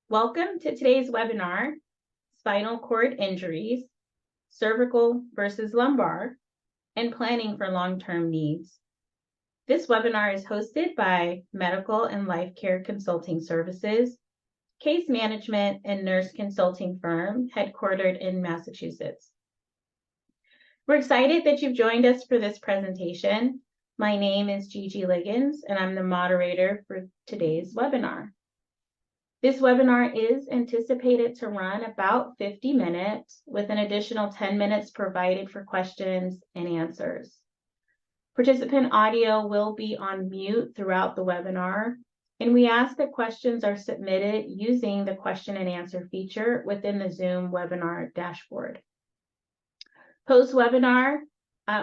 Welcome to today's webinar, Spinal Cord Injuries, Cervical versus Lumbar, and Planning for Long-Term Needs. This webinar is hosted by Medical and Life Care Consulting Services, case management and nurse consulting firm headquartered in Massachusetts. We're excited that you've joined us for this presentation. My name is Gigi Liggins, and I'm the moderator for today's webinar. This webinar is anticipated to run about 50 minutes with an additional 10 minutes provided for questions and answers. Participant audio will be on mute throughout the webinar, and we ask that questions are submitted using the question and answer feature within the Zoom webinar dashboard. Post-webinar,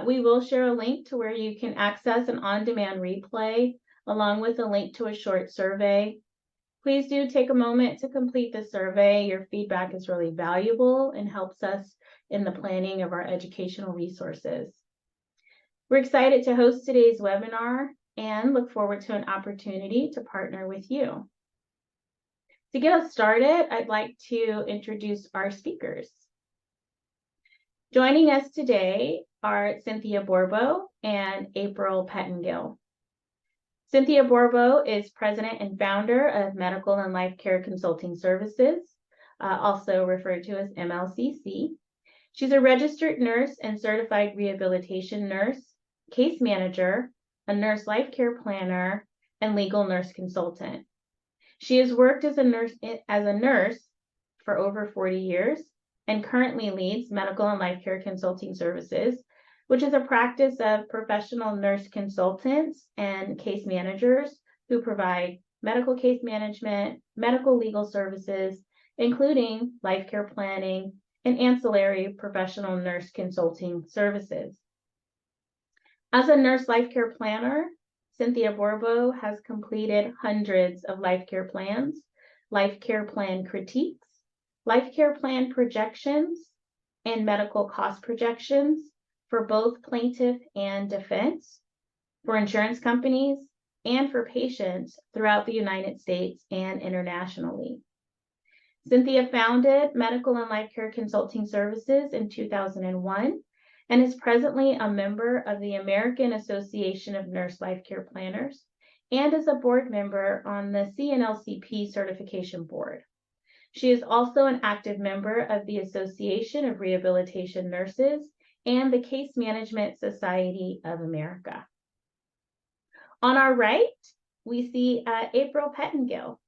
we will share a link to where you can access an on-demand replay along with a link to a short survey. Please do take a moment to complete the survey. Your feedback is really valuable and helps us in the planning of our educational resources. We're excited to host today's webinar and look forward to an opportunity to partner with you. To get us started, I'd like to introduce our speakers. Joining us today are Cynthia Borbo and April Pettengill. Cynthia Borbo is president and founder of Medical and Life Care Consulting Services, also referred to as MLCC. She's a registered nurse and certified rehabilitation nurse, case manager, a nurse life care planner, and legal nurse consultant. She has worked as a nurse for over 40 years and currently leads Medical and Life Care Consulting Services, which is a practice of professional nurse consultants and case managers who provide medical case management, medical legal services, including life care planning and ancillary professional nurse consulting services. As a nurse life care planner, Cynthia Borbo has completed hundreds of life care plans, life care plan critiques, life care plan projections, and medical cost projections for both plaintiff and defense, for insurance companies, and for patients throughout the United States and internationally. Cynthia founded Medical and Life Care Consulting Services in 2001 and is presently a member of the American Association of Nurse Life Care Planners and is a board member on the CNLCP Certification Board. She is also an active member of the Association of Rehabilitation Nurses and the Case Management Society of America. On our right, we see April Pettengill.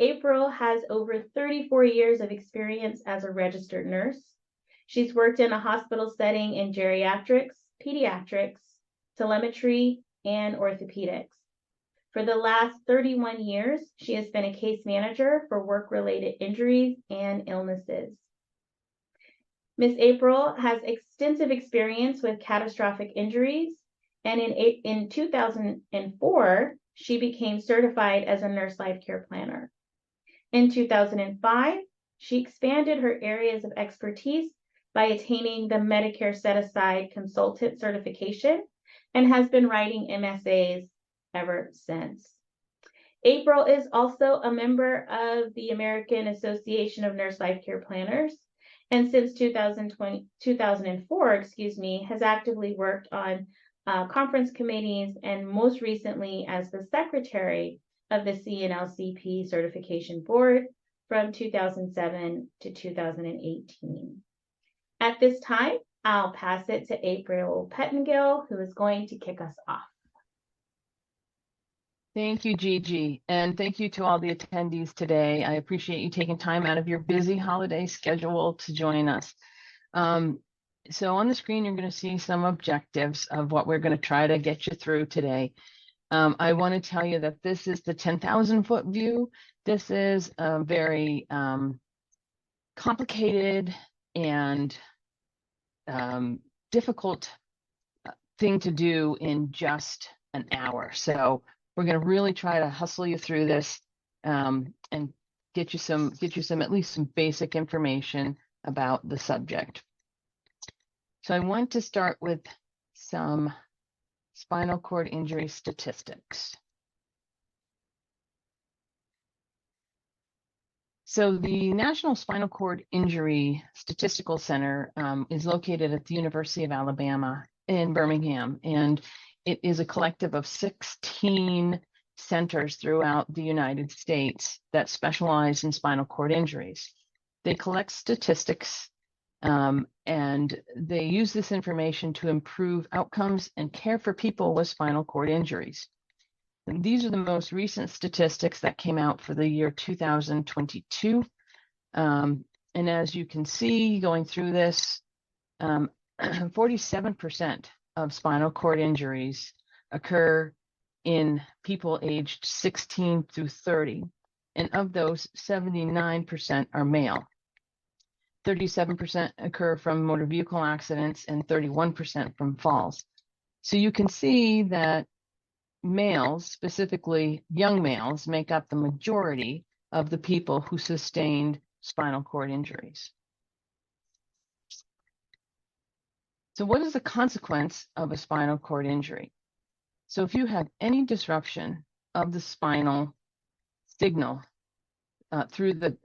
April has over 34 years of experience as a registered nurse. She's worked in a hospital setting in geriatrics, pediatrics, telemetry, and orthopedics. For the last 31 years, she has been a case manager for work-related injuries and illnesses. Ms. April has extensive experience with catastrophic injuries, and in 2004, she became certified as a nurse life care planner. In 2005, she expanded her areas of expertise by attaining the Medicare Set-Aside Consultant certification and has been writing MSAs ever since. April is also a member of the American Association of Nurse Life Care Planners, and since 2004, has actively worked on conference committees and most recently as the secretary of the CNLCP Certification Board from 2007 to 2018. At this time, I'll pass it to April Pettengill, who is going to kick us off. Thank you, Gigi, and thank you to all the attendees today. I appreciate you taking time out of your busy holiday schedule to join us. So on the screen, you're going to see some objectives of what we're going to try to get you through today. I want to tell you that this is the 10,000-foot view. This is a very complicated and difficult thing to do in just an hour. So we're going to really try to hustle you through this and get you some at least some basic information about the subject. So I want to start with some spinal cord injury statistics. So the National Spinal Cord Injury Statistical Center is located at the University of Alabama in Birmingham, and it is a collective of 16 centers throughout the United States that specialize in spinal cord injuries. They collect statistics and they use this information to improve outcomes and care for people with spinal cord injuries. And these are the most recent statistics that came out for the year 2022. And as you can see, going through this, 47% of spinal cord injuries occur in people aged 16 through 30. And of those, 79% are male. 37% occur from motor vehicle accidents and 31% from falls. So you can see that males, specifically young males, make up the majority of the people who sustained spinal cord injuries. So what is the consequence of a spinal cord injury? So if you have any disruption of the spinal signal through the,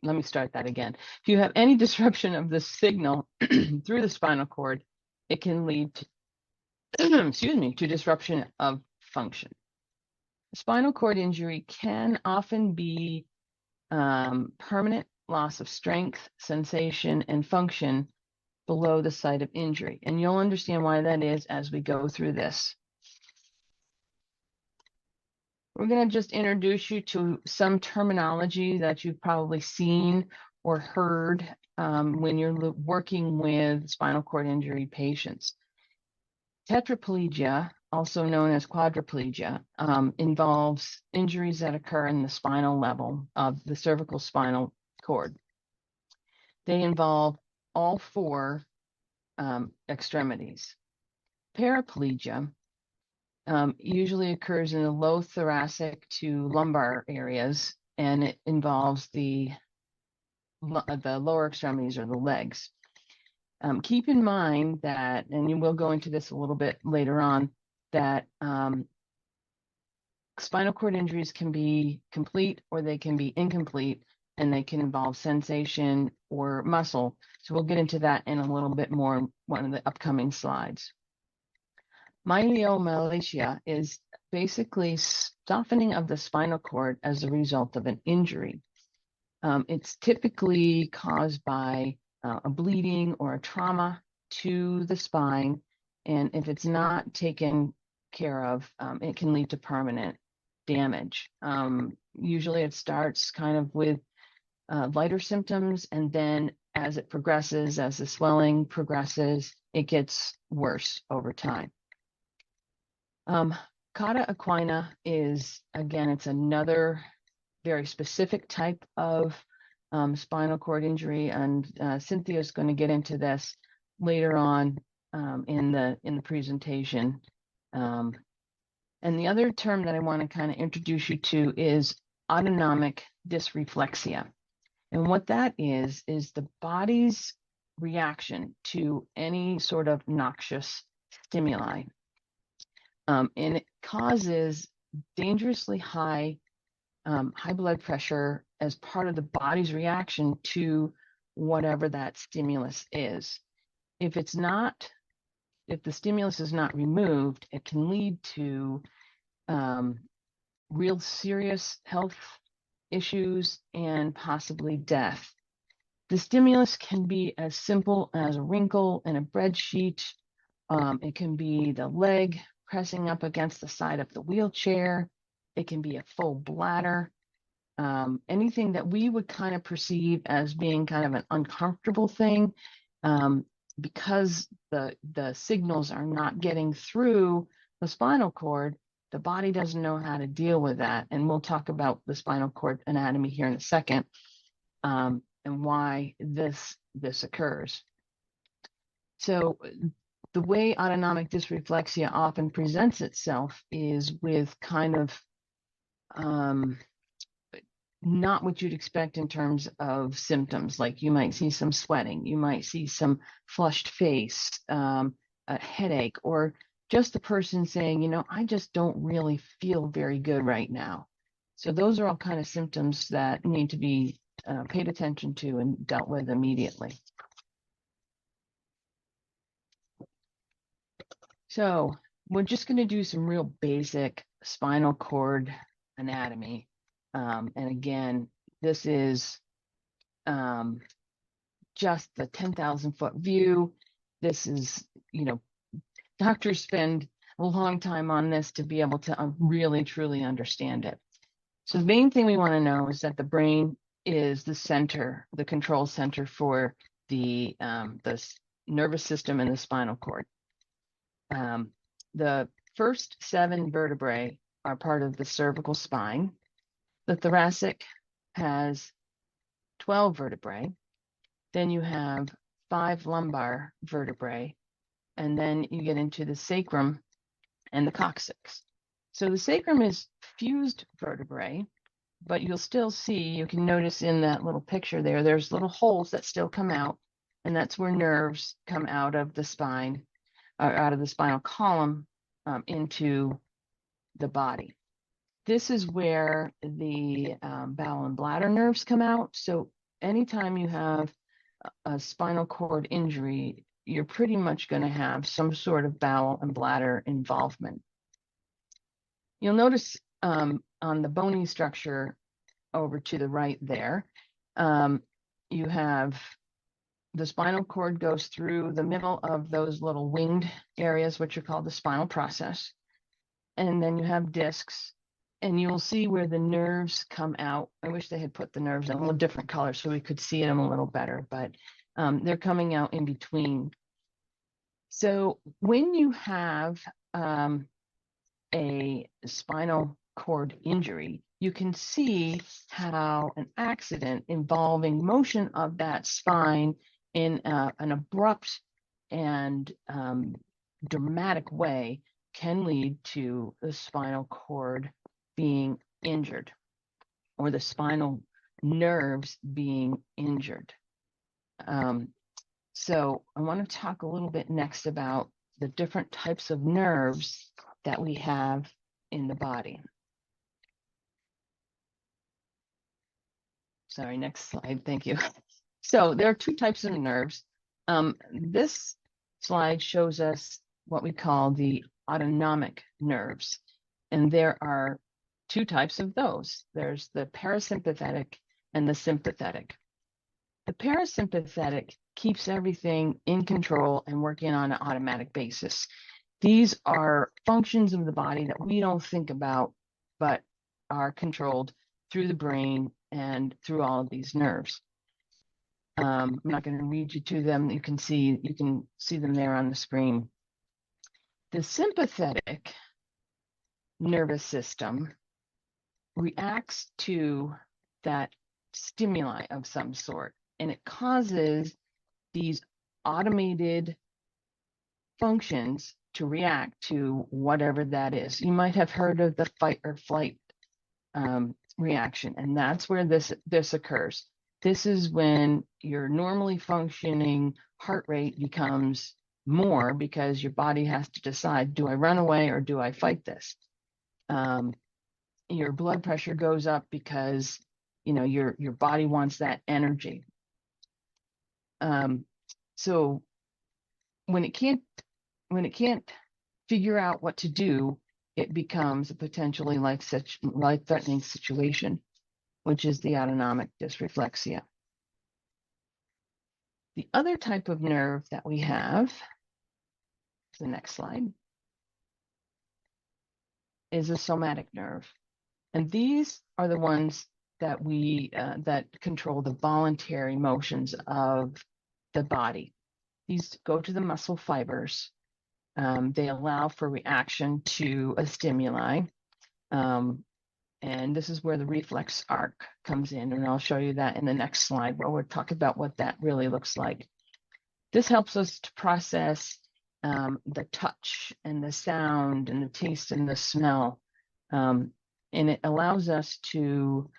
let me start that again. If you have any disruption of the signal through the spinal cord, it can lead to, excuse me, to disruption of function. Spinal cord injury can often be permanent loss of strength, sensation, and function below the site of injury. And you'll understand why that is as we go through this. We're going to just introduce you to some terminology that you've probably seen or heard when you're working with spinal cord injury patients. Tetraplegia, also known as quadriplegia, involves injuries that occur in the spinal level of the cervical spinal cord. They involve all four extremities. Paraplegia usually occurs in the low thoracic to lumbar areas, and it involves the lower extremities or the legs. Keep in mind that, and you will go into this a little bit later on, that spinal cord injuries can be complete or they can be incomplete, and they can involve sensation or muscle. So we'll get into that in a little bit more in one of the upcoming slides. Myelomalacia is basically softening of the spinal cord as a result of an injury. It's typically caused by a bleeding or a trauma to the spine, and if it's not taken care of, it can lead to permanent damage. Usually it starts kind of with lighter symptoms, and then as it progresses, as the swelling progresses, it gets worse over time. Cauda equina is, again, it's another very specific type of spinal cord injury, and Cynthia is going to get into this later on in the presentation. And the other term that I want to kind of introduce you to is autonomic dysreflexia. And what that is the body's reaction to any sort of noxious stimuli. And it causes dangerously high blood pressure as part of the body's reaction to whatever that stimulus is. If the stimulus is not removed, it can lead to real serious health issues and possibly death. The stimulus can be as simple as a wrinkle in a breadsheet. It can be the leg pressing up against the side of the wheelchair. It can be a full bladder. Anything that we would kind of perceive as being kind of an uncomfortable thing, because the signals are not getting through the spinal cord, the body doesn't know how to deal with that. And we'll talk about the spinal cord anatomy here in a second, and why this occurs. So the way autonomic dysreflexia often presents itself is with kind of not what you'd expect in terms of symptoms. Like you might see some sweating, you might see some flushed face, a headache, or just the person saying, I just don't really feel very good right now. So those are all kind of symptoms that need to be paid attention to and dealt with immediately. So we're just going to do some real basic spinal cord anatomy. And again, this is just the 10,000-foot view. This is, doctors spend a long time on this to be able to really, truly understand it. So the main thing we want to know is that the brain is the center, the control center for the nervous system and the spinal cord. The first 7 vertebrae are part of the cervical spine. The thoracic has 12 vertebrae. Then you have 5 lumbar vertebrae, and then you get into the sacrum and the coccyx. So the sacrum is fused vertebrae, but you'll still see, you can notice in that little picture there, there's little holes that still come out, and that's where nerves come out of the spine, or out of the spinal column into the body. This is where the bowel and bladder nerves come out. So anytime you have a spinal cord injury, you're pretty much going to have some sort of bowel and bladder involvement. You'll notice on the bony structure over to the right there, you have the spinal cord goes through the middle of those little winged areas, which are called the spinal process. And then you have discs, and you'll see where the nerves come out. I wish they had put the nerves in a little different color so we could see them a little better, but they're coming out in between. So when you have a spinal cord injury, you can see how an accident involving motion of that spine in an abrupt and dramatic way can lead to the spinal cord being injured or the spinal nerves being injured. So I want to talk a little bit next about the different types of nerves that we have in the body. Sorry, next slide. Thank you. So there are 2 types of nerves. This slide shows us what we call the autonomic nerves. And there are 2 types of those. There's the parasympathetic and the sympathetic. The parasympathetic keeps everything in control and working on an automatic basis. These are functions of the body that we don't think about, but are controlled through the brain and through all of these nerves. I'm not going to read you to them. You can see them there on the screen. The sympathetic nervous system reacts to that stimuli of some sort, and it causes these automated functions to react to whatever that is. You might have heard of the fight or flight reaction, and that's where this occurs. This is when your normally functioning heart rate becomes more because your body has to decide, do I run away or do I fight this? Your blood pressure goes up because your body wants that energy. So when it can't figure out what to do, it becomes a potentially life-threatening situation, which is the autonomic dysreflexia. The other type of nerve that we have, the next slide, is a somatic nerve. And these are the ones that that control the voluntary motions of the body. These go to the muscle fibers. They allow for reaction to a stimuli. And this is where the reflex arc comes in. And I'll show you that in the next slide where we'll talk about what that really looks like. This helps us to process the touch and the sound and the taste and the smell. And it allows us to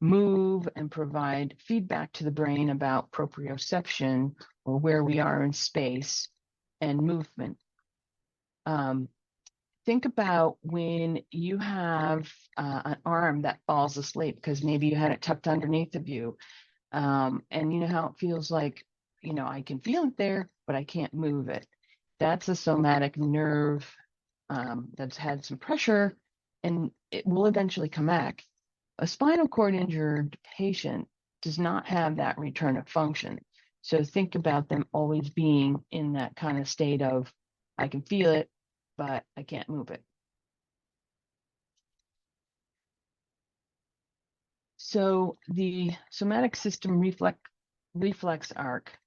move and provide feedback to the brain about proprioception, or where we are in space, and movement. think about when you have an arm that falls asleep because maybe you had it tucked underneath of you. And you know how it feels like, I can feel it there, but I can't move it. That's a somatic nerve that's had some pressure, and it will eventually come back. A spinal cord injured patient does not have that return of function. So think about them always being in that kind of state of, I can feel it, but I can't move it. So the somatic system reflex arc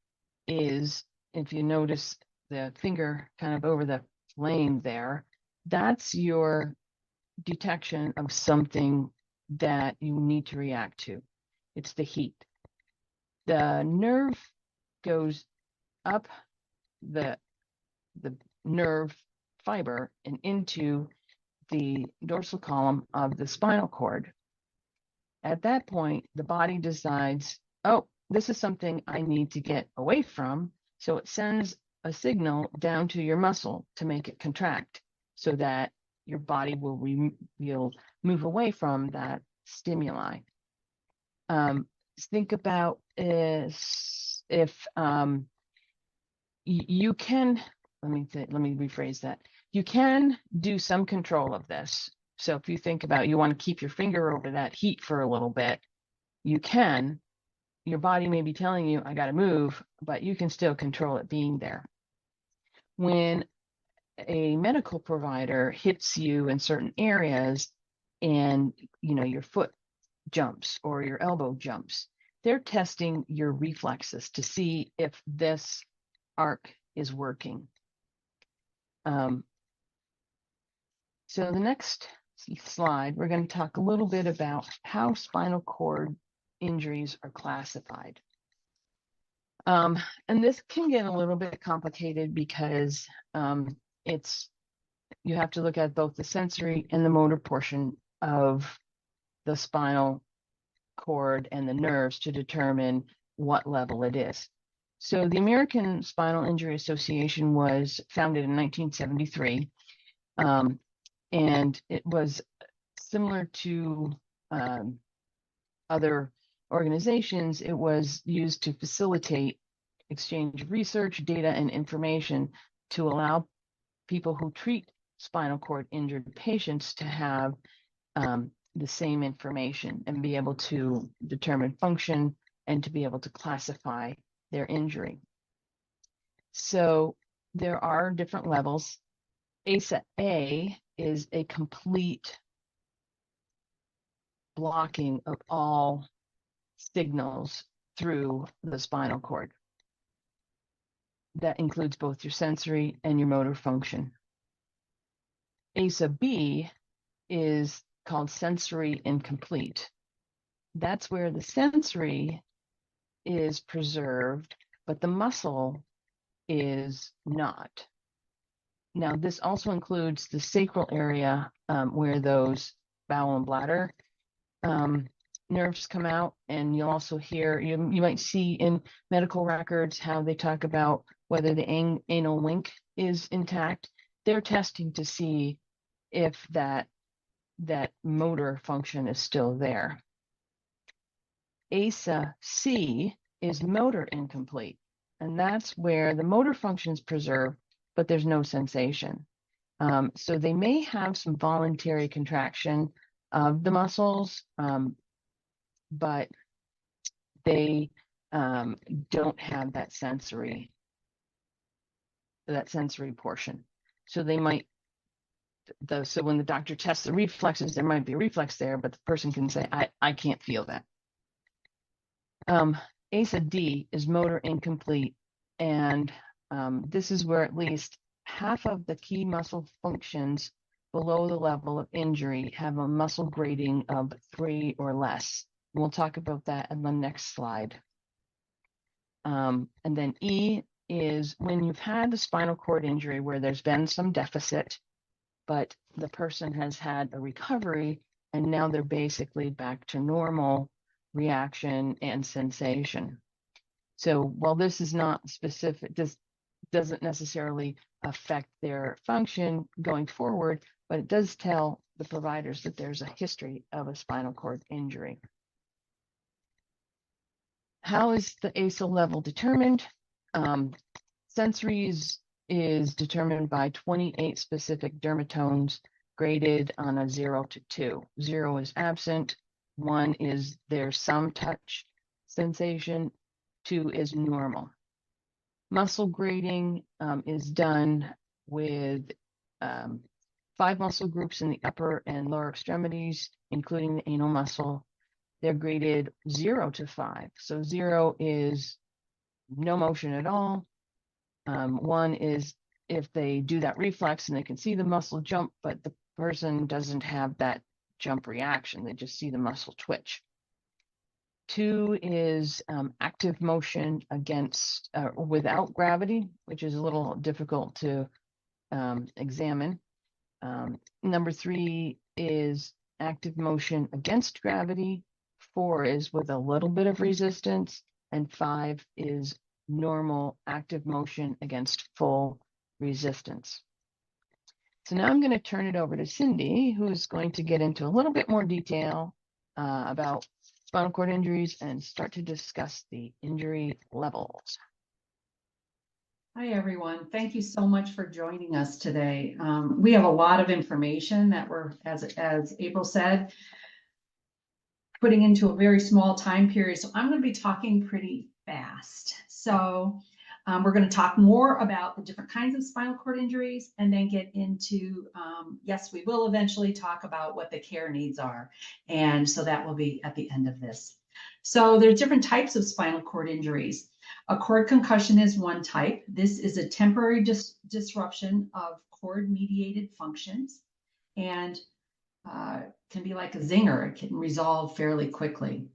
is, if you notice the finger kind of over the flame there, that's your detection of something that you need to react to. It's the heat. The nerve goes up the nerve fiber and into the dorsal column of the spinal cord. At that point, the body decides, oh, this is something I need to get away from. So it sends a signal down to your muscle to make it contract so that your body will move away from that stimuli. Think about if you can, let me rephrase that. You can do some control of this. So if you think about, you want to keep your finger over that heat for a little bit, you can. Your body may be telling you, I got to move, but you can still control it being there. When a medical provider hits you in certain areas and, your foot jumps or your elbow jumps, they're testing your reflexes to see if this arc is working. So the next slide, we're going to talk a little bit about how spinal cord injuries are classified. And this can get a little bit complicated because you have to look at both the sensory and the motor portion of the spinal cord and the nerves to determine what level it is. So the American Spinal Injury Association was founded in 1973. And it was similar to other organizations. It was used to facilitate exchange of research, data, and information to allow people who treat spinal cord injured patients to have the same information and be able to determine function and to be able to classify their injury. So there are different levels. ASA A is a complete blocking of all signals through the spinal cord. That includes both your sensory and your motor function. ASA B is called sensory incomplete. That's where the sensory is preserved, but the muscle is not. Now, this also includes the sacral area where those bowel and bladder nerves come out, and you'll also hear, you might see in medical records how they talk about whether the anal wink is intact. They're testing to see if that motor function is still there. ASA C is motor incomplete, and that's where the motor function is preserved, but there's no sensation. So they may have some voluntary contraction of the muscles, but they don't have that sensory portion. So they might, so when the doctor tests the reflexes, there might be a reflex there, but the person can say, I can't feel that. ASA D is motor incomplete, and this is where at least half of the key muscle functions below the level of injury have a muscle grading of 3 or less. We'll talk about that in the next slide. And then E is when you've had the spinal cord injury where there's been some deficit, but the person has had a recovery and now they're basically back to normal reaction and sensation. So while this is not specific, doesn't necessarily affect their function going forward, but it does tell the providers that there's a history of a spinal cord injury. How is the ASIL level determined? Sensory is determined by 28 specific dermatones graded on a 0 to 2. 0 is absent, 1 is there's some touch sensation, 2 is normal. Muscle grading is done with 5 muscle groups in the upper and lower extremities, including the anal muscle. They're graded 0 to 5. So 0 is no motion at all. 1 is if they do that reflex and they can see the muscle jump, but the person doesn't have that jump reaction. They just see the muscle twitch. 2 is active motion against without gravity, which is a little difficult to examine. Number 3 is active motion against gravity. 4 is with a little bit of resistance, and 5 is normal active motion against full resistance. So now I'm going to turn it over to Cindy, who's going to get into a little bit more detail about spinal cord injuries and start to discuss the injury levels. Hi, everyone. Thank you so much for joining us today. We have a lot of information that we're, as April said, putting into a very small time period. So I'm going to be talking pretty fast. So we're going to talk more about the different kinds of spinal cord injuries and then get into, yes, we will eventually talk about what the care needs are. And so that will be at the end of this. So there's different types of spinal cord injuries. A cord concussion is one type. This is a temporary disruption of cord-mediated functions and can be like a zinger. It can resolve fairly quickly.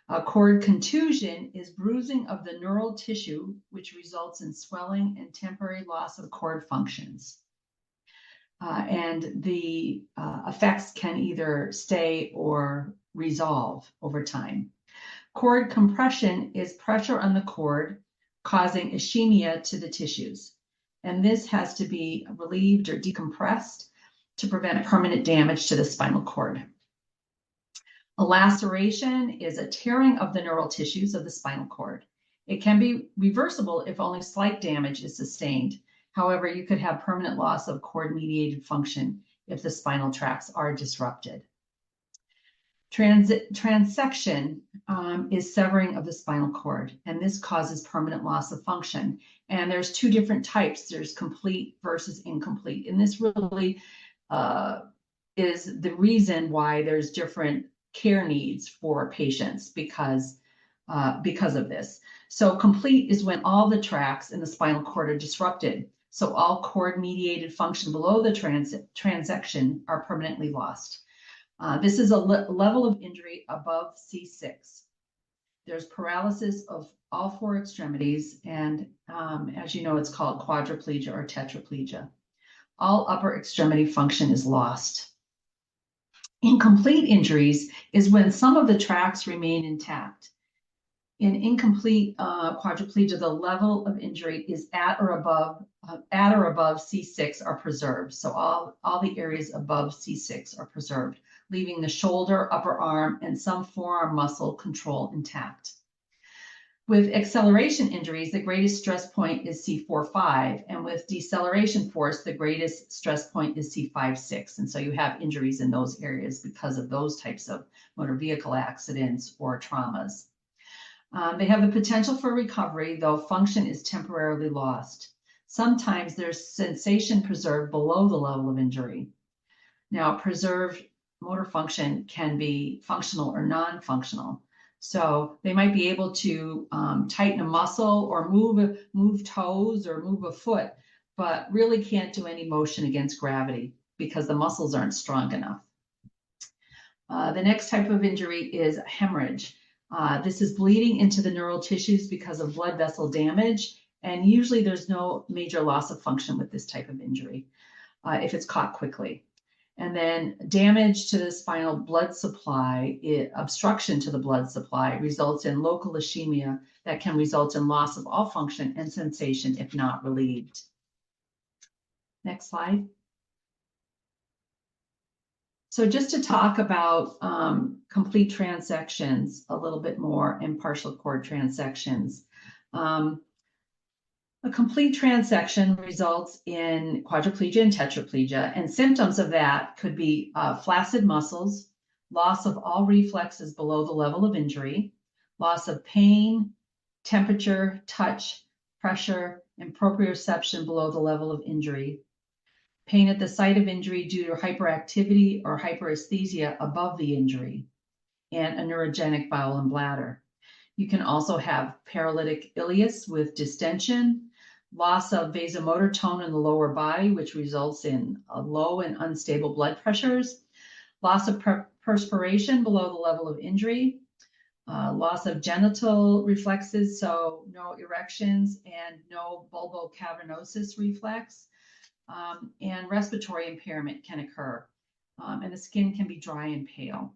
A cord contusion is bruising of the neural tissue, which results in swelling and temporary loss of cord functions. And the effects can either stay or resolve over time. Cord compression is pressure on the cord causing ischemia to the tissues. And this has to be relieved or decompressed to prevent permanent damage to the spinal cord. A laceration is a tearing of the neural tissues of the spinal cord. It can be reversible if only slight damage is sustained. However, you could have permanent loss of cord-mediated function if the spinal tracts are disrupted. Transection is severing of the spinal cord, and this causes permanent loss of function. And there's 2 different types. There's complete versus incomplete. And this really is the reason why there's different care needs for patients because of this. So complete is when all the tracts in the spinal cord are disrupted. So all cord-mediated function below the transection are permanently lost. This is a level of injury above C6. There's paralysis of all 4 extremities, and as you know, it's called quadriplegia or tetraplegia. All upper extremity function is lost. Incomplete injuries is when some of the tracts remain intact. In incomplete quadriplegia, the level of injury is at or above C6 are preserved. So all the areas above C6 are preserved, leaving the shoulder, upper arm, and some forearm muscle control intact. With acceleration injuries, the greatest stress point is C4-5, and with deceleration force, the greatest stress point is C5-6. And so you have injuries in those areas because of those types of motor vehicle accidents or traumas. They have the potential for recovery, though function is temporarily lost. Sometimes there's sensation preserved below the level of injury. Now, preserved motor function can be functional or non-functional. So they might be able to tighten a muscle or move toes or move a foot, but really can't do any motion against gravity because the muscles aren't strong enough. The next type of injury is hemorrhage. This is bleeding into the neural tissues because of blood vessel damage, and usually there's no major loss of function with this type of injury if it's caught quickly. And then damage to the spinal blood supply, obstruction to the blood supply results in local ischemia that can result in loss of all function and sensation if not relieved. Next slide. So just to talk about complete transections a little bit more and partial cord transections. A complete transection results in quadriplegia and tetraplegia, and symptoms of that could be flaccid muscles, loss of all reflexes below the level of injury, loss of pain, temperature, touch, pressure, and proprioception below the level of injury, pain at the site of injury due to hyperactivity or hyperesthesia above the injury, and a neurogenic bowel and bladder. You can also have paralytic ileus with distension, loss of vasomotor tone in the lower body, which results in low and unstable blood pressures, loss of perspiration below the level of injury, loss of genital reflexes, so no erections and no bulbocavernosus reflex, and respiratory impairment can occur, and the skin can be dry and pale.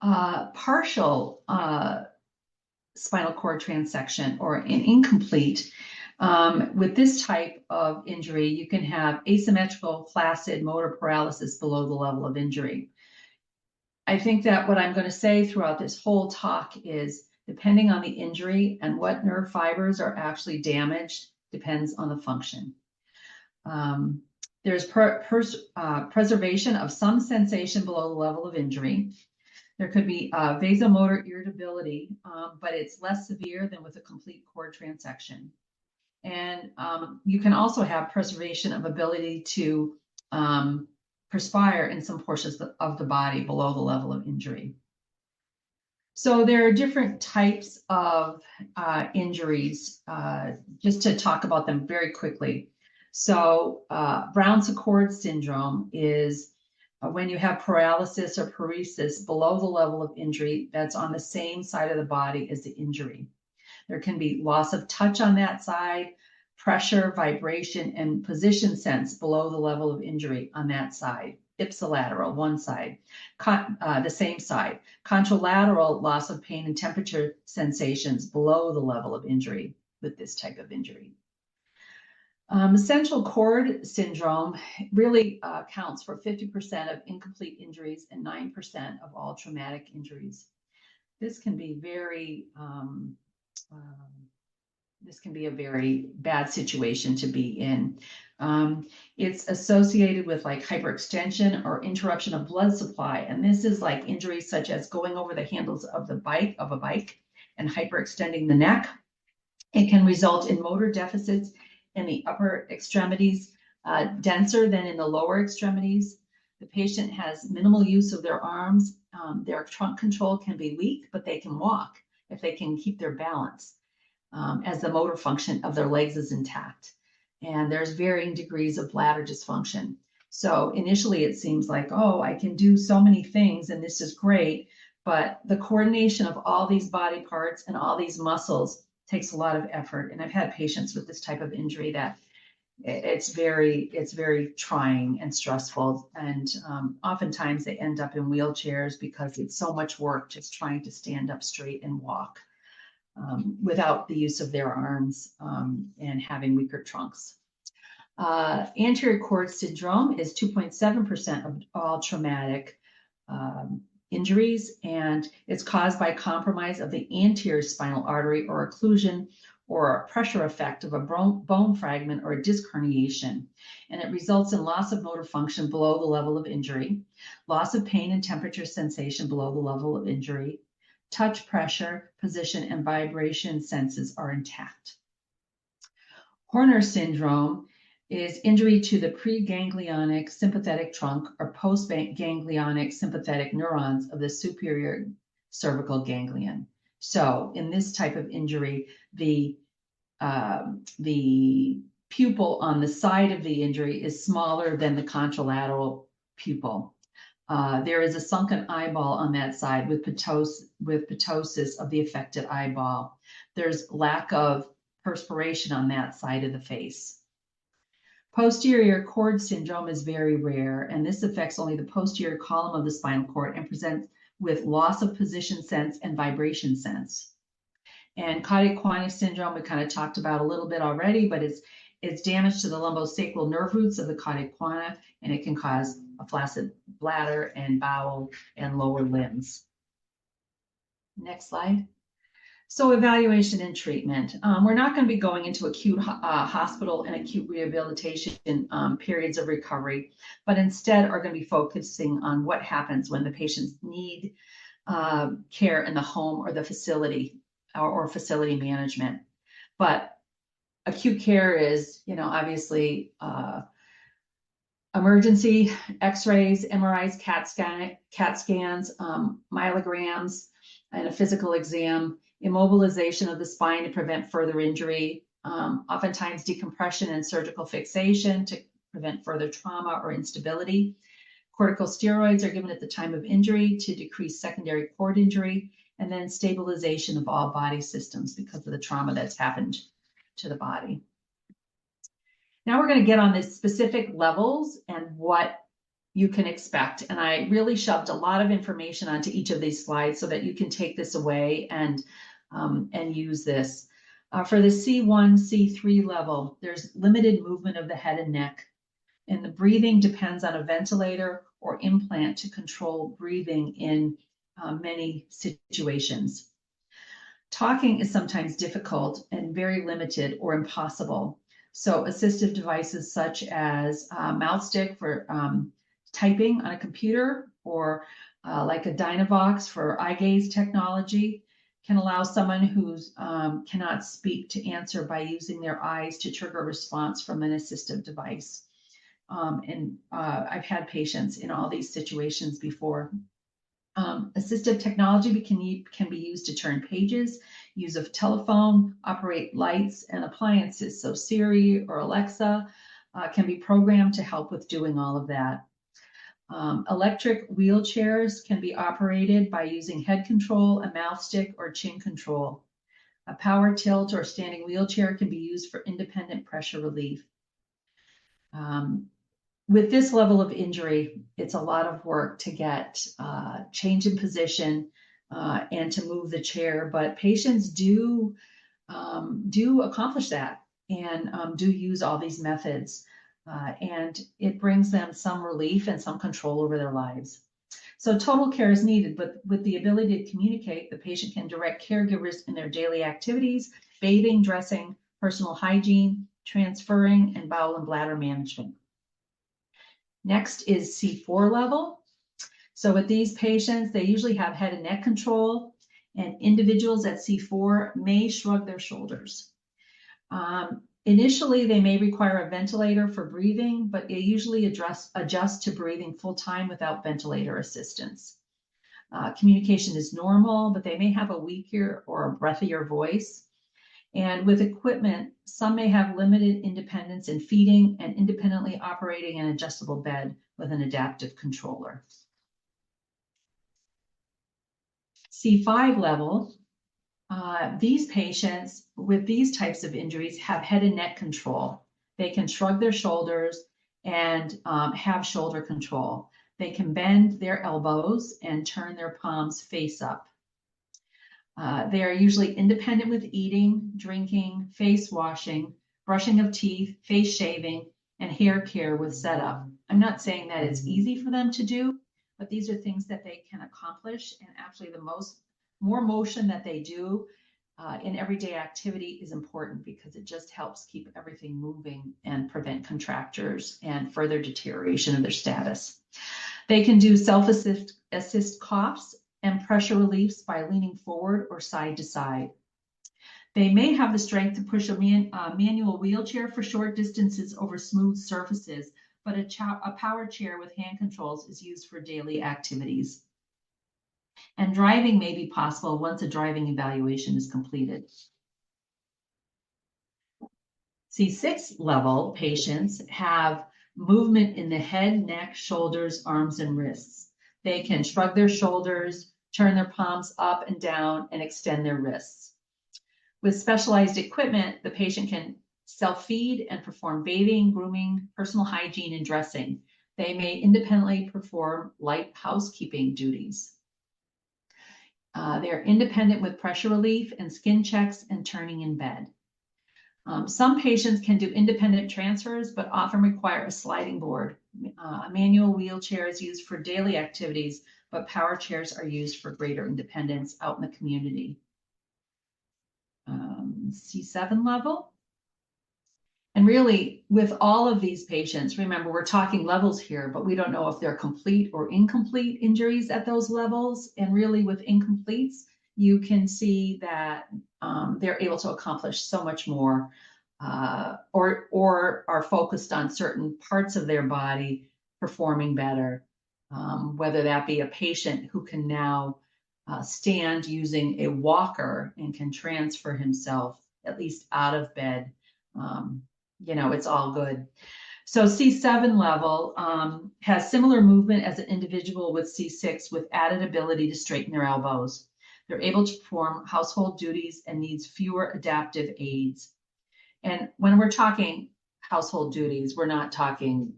Partial spinal cord transection or an incomplete, with this type of injury, you can have asymmetrical flaccid motor paralysis below the level of injury. I think that what I'm going to say throughout this whole talk is, depending on the injury and what nerve fibers are actually damaged, depends on the function. There's preservation of some sensation below the level of injury. There could be vasomotor irritability, but it's less severe than with a complete cord transection. And you can also have preservation of ability to perspire in some portions of the body below the level of injury. So there are different types of injuries, just to talk about them very quickly. So Brown-Sequard syndrome is when you have paralysis or paresis below the level of injury that's on the same side of the body as the injury. There can be loss of touch on that side, pressure, vibration, and position sense below the level of injury on that side. Ipsilateral, one side, the same side. Contralateral, loss of pain and temperature sensations below the level of injury with this type of injury. Central cord syndrome really counts for 50% of incomplete injuries and 9% of all traumatic injuries. This can be a very bad situation to be in. It's associated with like hyperextension or interruption of blood supply, and this is like injuries such as going over the handles of a bike and hyperextending the neck. It can result in motor deficits in the upper extremities, denser than in the lower extremities. The patient has minimal use of their arms. Their trunk control can be weak, but they can walk if they can keep their balance, as the motor function of their legs is intact. And there's varying degrees of bladder dysfunction. So initially it seems like, oh, I can do so many things and this is great, but the coordination of all these body parts and all these muscles takes a lot of effort. And I've had patients with this type of injury that it's very trying and stressful. And oftentimes they end up in wheelchairs because it's so much work just trying to stand up straight and walk without the use of their arms and having weaker trunks. Anterior cord syndrome is 2.7% of all traumatic injuries, and it's caused by compromise of the anterior spinal artery or occlusion or a pressure effect of a bone fragment or a disc herniation. And it results in loss of motor function below the level of injury, loss of pain and temperature sensation below the level of injury, touch, pressure, position, and vibration senses are intact. Horner syndrome is injury to the preganglionic sympathetic trunk or postganglionic sympathetic neurons of the superior cervical ganglion. So in this type of injury, the pupil on the side of the injury is smaller than the contralateral pupil. There is a sunken eyeball on that side with ptosis of the affected eyeball. There's lack of perspiration on that side of the face. Posterior cord syndrome is very rare, and this affects only the posterior column of the spinal cord and presents with loss of position sense and vibration sense. And caudate quina syndrome, we kind of talked about a little bit already, but it's damage to the lumbosacral nerve roots of the caudate quina, and it can cause a flaccid bladder and bowel and lower limbs. Next slide. So evaluation and treatment. We're not going to be going into acute hospital and acute rehabilitation periods of recovery, but instead are going to be focusing on what happens when the patients need care in the home or the facility or facility management. But acute care is, obviously emergency x-rays, MRIs, CAT scans, myelograms, and a physical exam, immobilization of the spine to prevent further injury, oftentimes decompression and surgical fixation to prevent further trauma or instability. Corticosteroids are given at the time of injury to decrease secondary cord injury, and then stabilization of all body systems because of the trauma that's happened to the body. Now we're going to get on the specific levels and what you can expect. And I really shoved a lot of information onto each of these slides so that you can take this away and use this. For the C1, C3 level, there's limited movement of the head and neck, and the breathing depends on a ventilator or implant to control breathing in many situations. Talking is sometimes difficult and very limited or impossible. So assistive devices such as mouth stick for typing on a computer, or like a Dynavox for eye gaze technology, can allow someone who cannot speak to answer by using their eyes to trigger a response from an assistive device. I've had patients in all these situations before. Assistive technology can be used to turn pages, use a telephone, operate lights and appliances. So Siri or Alexa can be programmed to help with doing all of that. Electric wheelchairs can be operated by using head control, a mouth stick, or chin control. A power tilt or standing wheelchair can be used for independent pressure relief. With this level of injury, it's a lot of work to get change in position and to move the chair, but patients do accomplish that and do use all these methods. And it brings them some relief and some control over their lives. So total care is needed, but with the ability to communicate, the patient can direct caregivers in their daily activities, bathing, dressing, personal hygiene, transferring, and bowel and bladder management. Next is C4 level. So with these patients, they usually have head and neck control, and individuals at C4 may shrug their shoulders. Initially, they may require a ventilator for breathing, but they usually adjust to breathing full time without ventilator assistance. Communication is normal, but they may have a weaker or a breathier voice. And with equipment, some may have limited independence in feeding and independently operating an adjustable bed with an adaptive controller. C5 level, these patients with these types of injuries have head and neck control. They can shrug their shoulders and have shoulder control. They can bend their elbows and turn their palms face up. They are usually independent with eating, drinking, face washing, brushing of teeth, face shaving, and hair care with setup. I'm not saying that it's easy for them to do, but these are things that they can accomplish. And actually the more motion that they do in everyday activity is important because it just helps keep everything moving and prevent contractures and further deterioration of their status. They can do self-assist coughs and pressure reliefs by leaning forward or side to side. They may have the strength to push a manual wheelchair for short distances over smooth surfaces, but a power chair with hand controls is used for daily activities. And driving may be possible once a driving evaluation is completed. C6 level patients have movement in the head, neck, shoulders, arms, and wrists. They can shrug their shoulders, turn their palms up and down, and extend their wrists. With specialized equipment, the patient can self-feed and perform bathing, grooming, personal hygiene, and dressing. They may independently perform light housekeeping duties. They're independent with pressure relief and skin checks and turning in bed. Some patients can do independent transfers, but often require a sliding board. A manual wheelchair is used for daily activities, but power chairs are used for greater independence out in the community. C7 level. And really, with all of these patients, remember, we're talking levels here, but we don't know if they're complete or incomplete injuries at those levels. And really, with incompletes, you can see that they're able to accomplish so much more, or are focused on certain parts of their body performing better, whether that be a patient who can now stand using a walker and can transfer himself at least out of bed. It's all good. So C7 level has similar movement as an individual with C6 with added ability to straighten their elbows. They're able to perform household duties and needs fewer adaptive aids. And when we're talking household duties, we're not talking,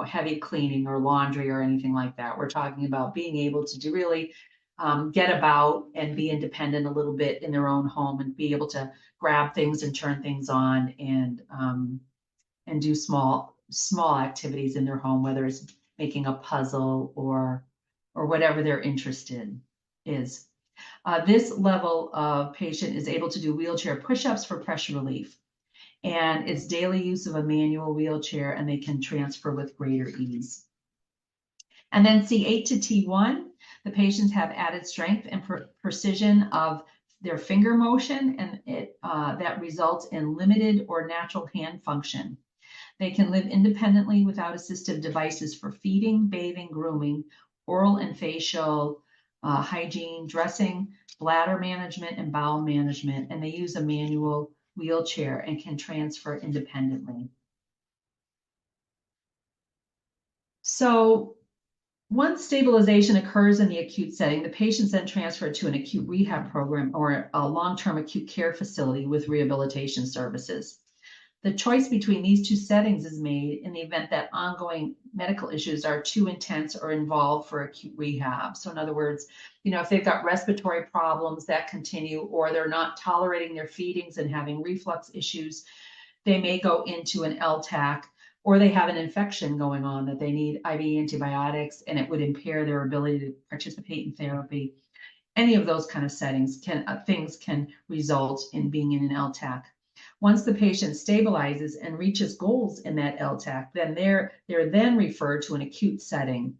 heavy cleaning or laundry or anything like that. We're talking about being able to really get about and be independent a little bit in their own home and be able to grab things and turn things on and do small activities in their home, whether it's making a puzzle or whatever their interest in is. This level of patient is able to do wheelchair push-ups for pressure relief, and it's daily use of a manual wheelchair, and they can transfer with greater ease. And then C8 to T1, the patients have added strength and precision of their finger motion, and that results in limited or natural hand function. They can live independently without assistive devices for feeding, bathing, grooming, oral and facial hygiene, dressing, bladder management, and bowel management, and they use a manual wheelchair and can transfer independently. So once stabilization occurs in the acute setting, the patient's then transferred to an acute rehab program or a long-term acute care facility with rehabilitation services. The choice between these two settings is made in the event that ongoing medical issues are too intense or involved for acute rehab. So in other words, if they've got respiratory problems that continue, or they're not tolerating their feedings and having reflux issues, they may go into an LTAC, or they have an infection going on that they need IV antibiotics, and it would impair their ability to participate in therapy. Any of those kind of settings things can result in being in an LTAC. Once the patient stabilizes and reaches goals in that LTAC, then they're then referred to an acute setting.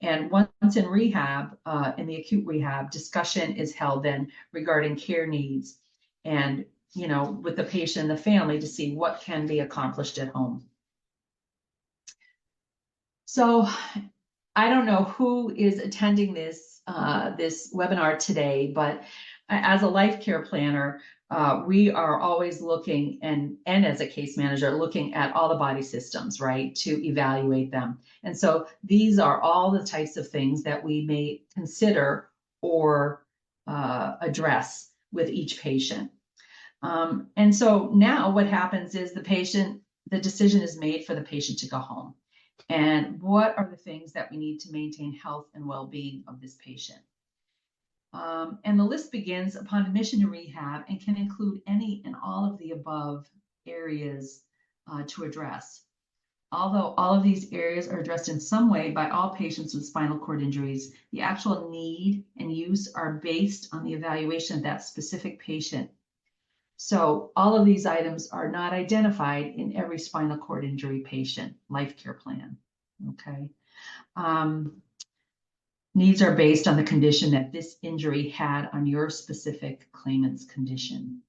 And once in rehab, in the acute rehab, discussion is held then regarding care needs and, with the patient and the family to see what can be accomplished at home. So I don't know who is attending this webinar today, but as a life care planner, we are always looking, and as a case manager, looking at all the body systems, right, to evaluate them. And so these are all the types of things that we may consider or address with each patient. And so now what happens is the decision is made for the patient to go home. And what are the things that we need to maintain health and well-being of this patient? And the list begins upon admission to rehab and can include any and all of the above areas to address. Although all of these areas are addressed in some way by all patients with spinal cord injuries, the actual need and use are based on the evaluation of that specific patient. So all of these items are not identified in every spinal cord injury patient life care plan, okay? Needs are based on the condition that this injury had on your specific claimant's condition.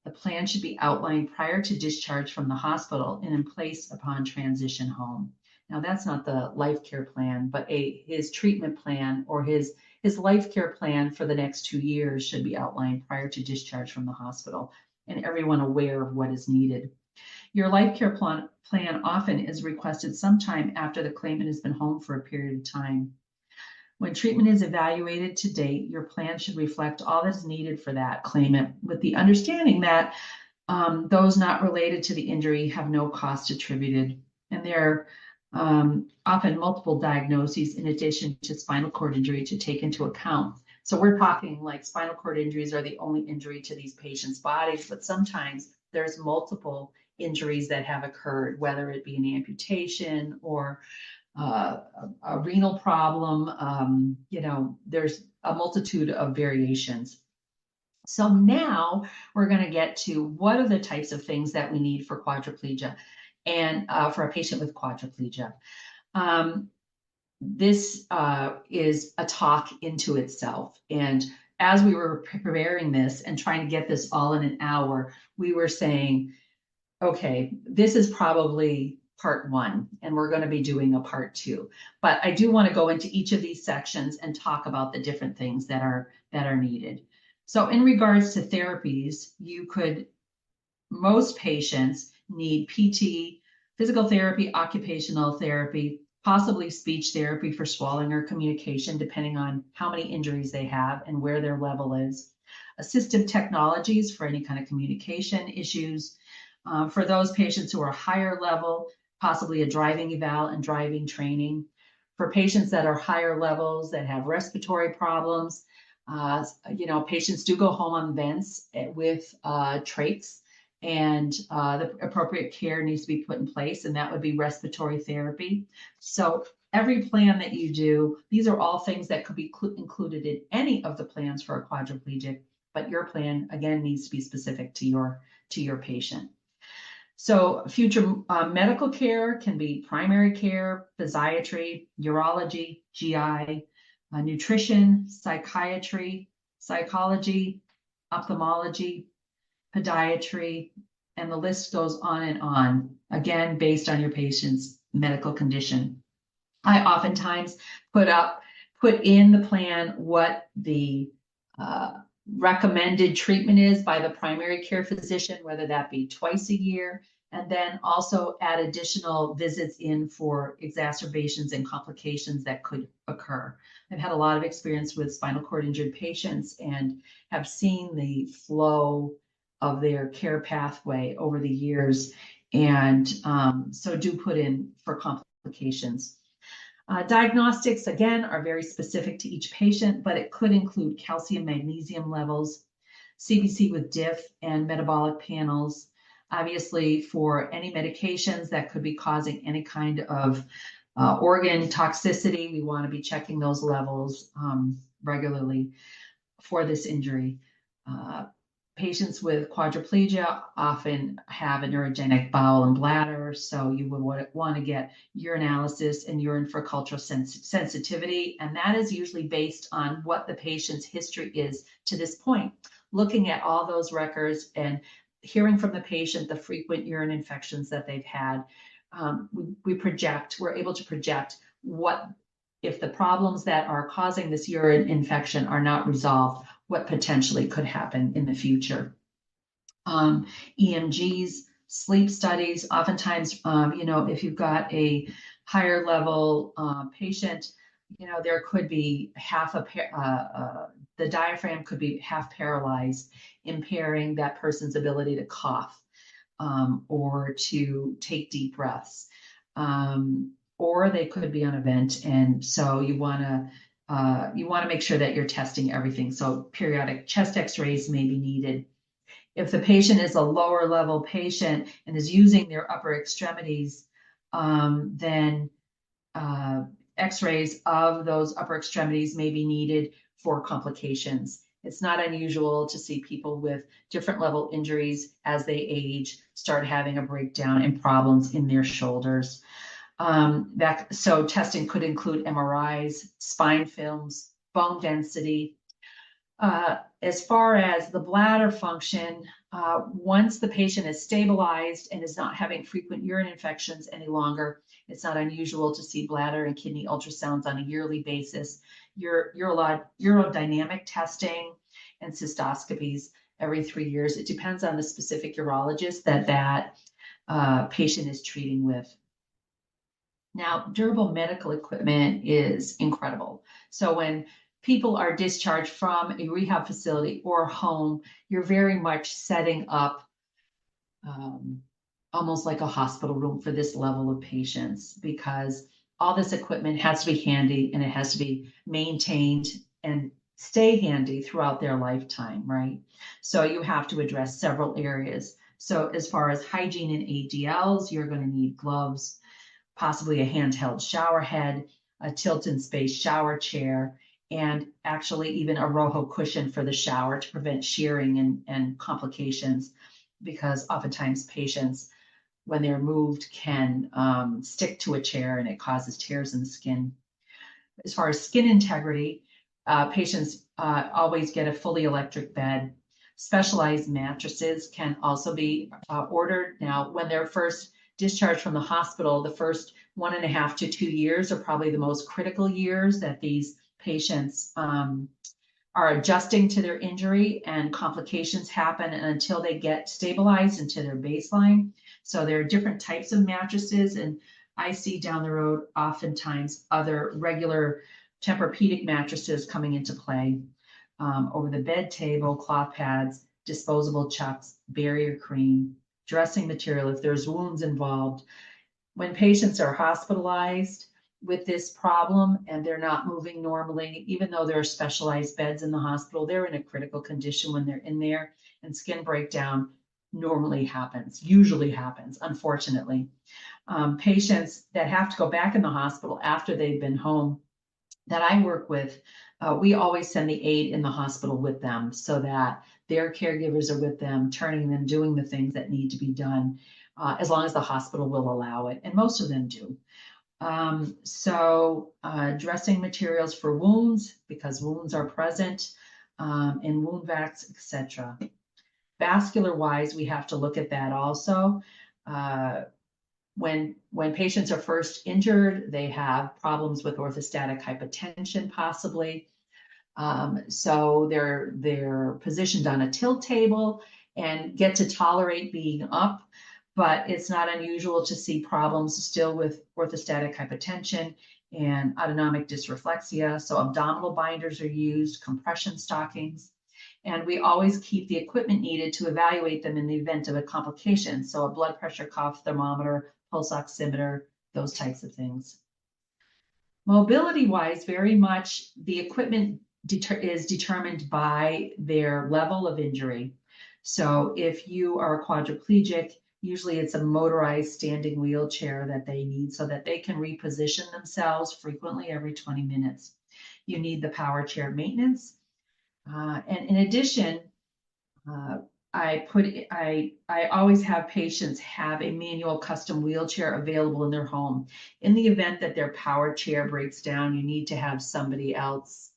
The plan should be outlined prior to discharge from the hospital and in place upon transition home. Now that's not the life care plan, but his treatment plan or his life care plan for the next 2 years should be outlined prior to discharge from the hospital, and everyone aware of what is needed. Your life care plan often is requested sometime after the claimant has been home for a period of time. When treatment is evaluated to date, your plan should reflect all that is needed for that claimant, with the understanding that Those not related to the injury have no cost attributed, and there are often multiple diagnoses in addition to spinal cord injury to take into account. So we're talking like spinal cord injuries are the only injury to these patients' bodies, but sometimes there's multiple injuries that have occurred, whether it be an amputation or a renal problem. There's a multitude of variations. So now we're going to get to what are the types of things that we need for quadriplegia and for a patient with quadriplegia. This is a talk into itself. And as we were preparing this and trying to get this all in an hour, we were saying, okay, this is probably part one, and we're going to be doing a part two. But I do want to go into each of these sections and talk about the different things that are needed. So in regards to therapies, most patients need PT, physical therapy, occupational therapy, possibly speech therapy for swallowing or communication, depending on how many injuries they have and where their level is. Assistive technologies for any kind of communication issues. For those patients who are higher level, possibly a driving eval and driving training. For patients that are higher levels that have respiratory problems, patients do go home on vents with trachs, and the appropriate care needs to be put in place, and that would be respiratory therapy. So every plan that you do, these are all things that could be included in any of the plans for a quadriplegic, but your plan, again, needs to be specific to your patient. So future medical care can be primary care, physiatry, urology, GI, nutrition, psychiatry, psychology, ophthalmology, podiatry, and the list goes on, again, based on your patient's medical condition. I oftentimes put in the plan what the recommended treatment is by the primary care physician, whether that be twice a year, and then also add additional visits in for exacerbations and complications that could occur. I've had a lot of experience with spinal cord injured patients and have seen the flow of their care pathway over the years, and so do put in for complications. Diagnostics, again, are very specific to each patient, but it could include calcium, magnesium levels, CBC with DIF, and metabolic panels. Obviously, for any medications that could be causing any kind of organ toxicity, we want to be checking those levels regularly for this injury. Patients with quadriplegia often have a neurogenic bowel and bladder, so you would want to get urinalysis and urine for cultural sensitivity, and that is usually based on what the patient's history is to this point. Looking at all those records and hearing from the patient the frequent urine infections that they've had, we're able to project what, if the problems that are causing this urine infection are not resolved, what potentially could happen in the future. EMGs, sleep studies, oftentimes, if you've got a higher level patient, there could be the diaphragm could be half paralyzed, impairing that person's ability to cough or to take deep breaths. Or they could be on a vent, and so you want to make sure that you're testing everything. So periodic chest x-rays may be needed. If the patient is a lower level patient and is using their upper extremities, then x-rays of those upper extremities may be needed for complications. It's not unusual to see people with different level injuries as they age start having a breakdown and problems in their shoulders. So testing could include MRIs, spine films, bone density. As far as the bladder function, once the patient is stabilized and is not having frequent urine infections any longer, it's not unusual to see bladder and kidney ultrasounds on a yearly basis. Urodynamic testing and cystoscopies every 3 years. It depends on the specific urologist that patient is treating with. Now, durable medical equipment is incredible. So when people are discharged from a rehab facility or home, you're very much setting up almost like a hospital room for this level of patients, because all this equipment has to be handy and it has to be maintained and stay handy throughout their lifetime, right? So you have to address several areas. So as far as hygiene and ADLs, you're going to need gloves, possibly a handheld shower head, a tilt in space shower chair, and actually even a Rojo cushion for the shower to prevent shearing and complications, because oftentimes patients, when they're moved, can stick to a chair and it causes tears in the skin. As far as skin integrity, patients always get a fully electric bed. Specialized mattresses can also be ordered. Now, when they're first discharged from the hospital, the first 1.5 to 2 years are probably the most critical years that these patients are adjusting to their injury, and complications happen until they get stabilized into their baseline. So there are different types of mattresses, and I see down the road oftentimes other regular Tempur-Pedic mattresses coming into play. Over the bed table, cloth pads, disposable chucks, barrier cream, dressing material if there's wounds involved. When patients are hospitalized with this problem and they're not moving normally, even though there are specialized beds in the hospital, they're in a critical condition when they're in there, and skin breakdown usually happens, unfortunately. Patients that have to go back in the hospital after they've been home that I work with, we always send the aide in the hospital with them so that their caregivers are with them, turning them, doing the things that need to be done, as long as the hospital will allow it, and most of them do. Dressing materials for wounds, because wounds are present, and wound vacs, etc. Vascular wise, we have to look at that also. When patients are first injured, they have problems with orthostatic hypotension, possibly. So they're positioned on a tilt table and get to tolerate being up, but it's not unusual to see problems still with orthostatic hypotension and autonomic dysreflexia. So abdominal binders are used, compression stockings, and we always keep the equipment needed to evaluate them in the event of a complication. So a blood pressure cuff, thermometer, pulse oximeter, those types of things. Mobility wise, very much the equipment is determined by their level of injury. So if you are a quadriplegic, usually it's a motorized standing wheelchair that they need so that they can reposition themselves frequently every 20 minutes. You need the power chair maintenance. And in addition, I always have patients have a manual custom wheelchair available in their home. In the event that their power chair breaks down, you need to have somebody else.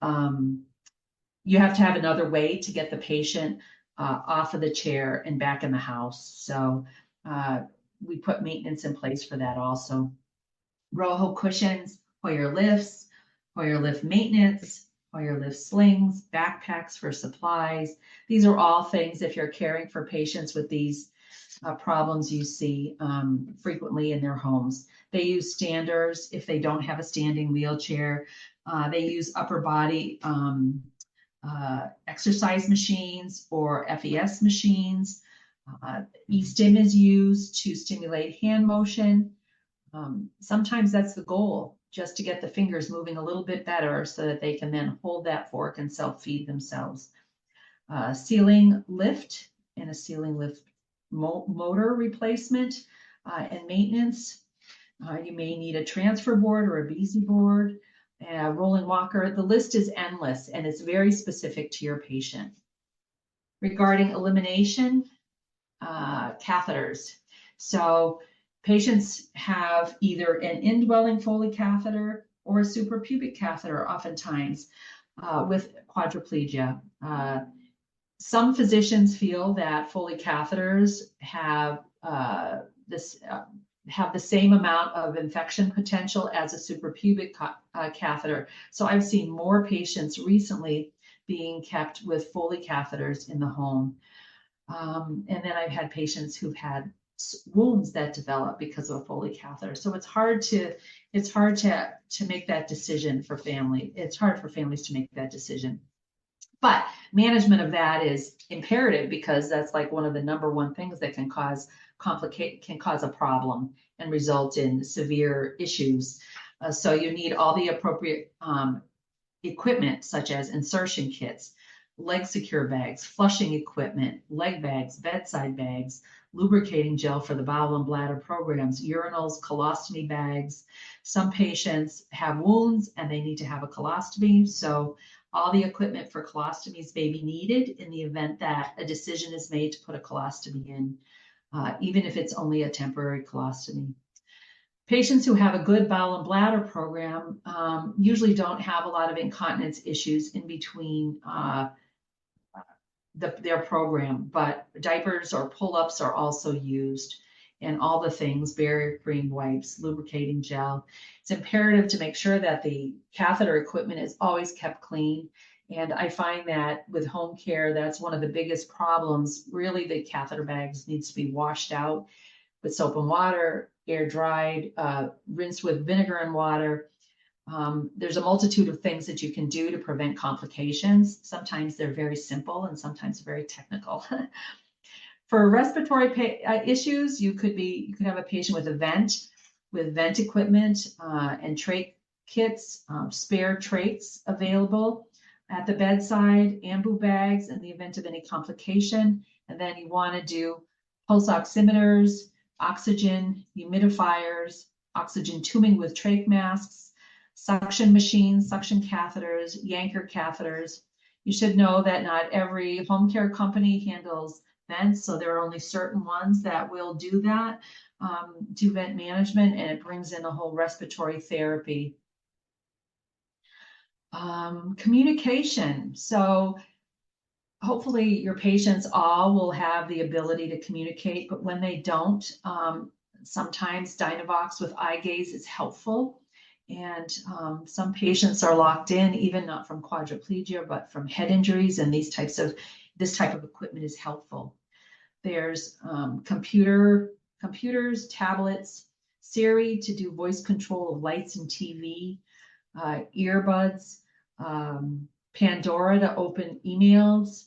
You have to have another way to get the patient off of the chair and back in the house. So we put maintenance in place for that also. Rojo cushions, Hoyer lifts, Hoyer lift maintenance, Hoyer lift slings, backpacks for supplies. These are all things, if you're caring for patients with these problems, you see frequently in their homes. They use standers if they don't have a standing wheelchair. They use upper body exercise machines or FES machines. E-stim is used to stimulate hand motion. Sometimes that's the goal, just to get the fingers moving a little bit better so that they can then hold that fork and self-feed themselves. Ceiling lift and a ceiling lift motor replacement and maintenance. You may need a transfer board or a Beasy board, a rolling walker. The list is endless and it's very specific to your patient. Regarding elimination, catheters. So patients have either an indwelling Foley catheter or a suprapubic catheter oftentimes with quadriplegia. Some physicians feel that Foley catheters have the same amount of infection potential as a suprapubic catheter. So I've seen more patients recently being kept with Foley catheters in the home. And then I've had patients who've had wounds that develop because of a Foley catheter. So it's hard to make that decision for family. It's hard for families to make that decision. But management of that is imperative because that's like one of the number one things that can cause a problem and result in severe issues. So you need all the appropriate equipment such as insertion kits, leg secure bags, flushing equipment, leg bags, bedside bags, lubricating gel for the bowel and bladder programs, urinals, colostomy bags. Some patients have wounds and they need to have a colostomy. So all the equipment for colostomies may be needed in the event that a decision is made to put a colostomy in, even if it's only a temporary colostomy. Patients who have a good bowel and bladder program usually don't have a lot of incontinence issues in between their program, but diapers or pull-ups are also used, and all the things, barrier cream, wipes, lubricating gel. It's imperative to make sure that the catheter equipment is always kept clean. And I find that with home care, that's one of the biggest problems. Really, the catheter bags needs to be washed out with soap and water, air dried, rinsed with vinegar and water. There's a multitude of things that you can do to prevent complications. Sometimes they're very simple and sometimes very technical. For respiratory issues, you could have a patient with vent equipment and trach kits, spare trachs available at the bedside, ambu bags in the event of any complication. And then you want to do pulse oximeters, oxygen humidifiers, oxygen tubing with trach masks, suction machines, suction catheters, Yanker catheters. You should know that not every home care company handles vents, so there are only certain ones that will do that, do vent management, and it brings in a whole respiratory therapy. Communication. So hopefully your patients all will have the ability to communicate, but when they don't, sometimes Dynavox with eye gaze is helpful. And some patients are locked in, even not from quadriplegia, but from head injuries, and this type of equipment is helpful. There's computers, tablets, Siri to do voice control of lights and TV, earbuds, Pandora to open emails,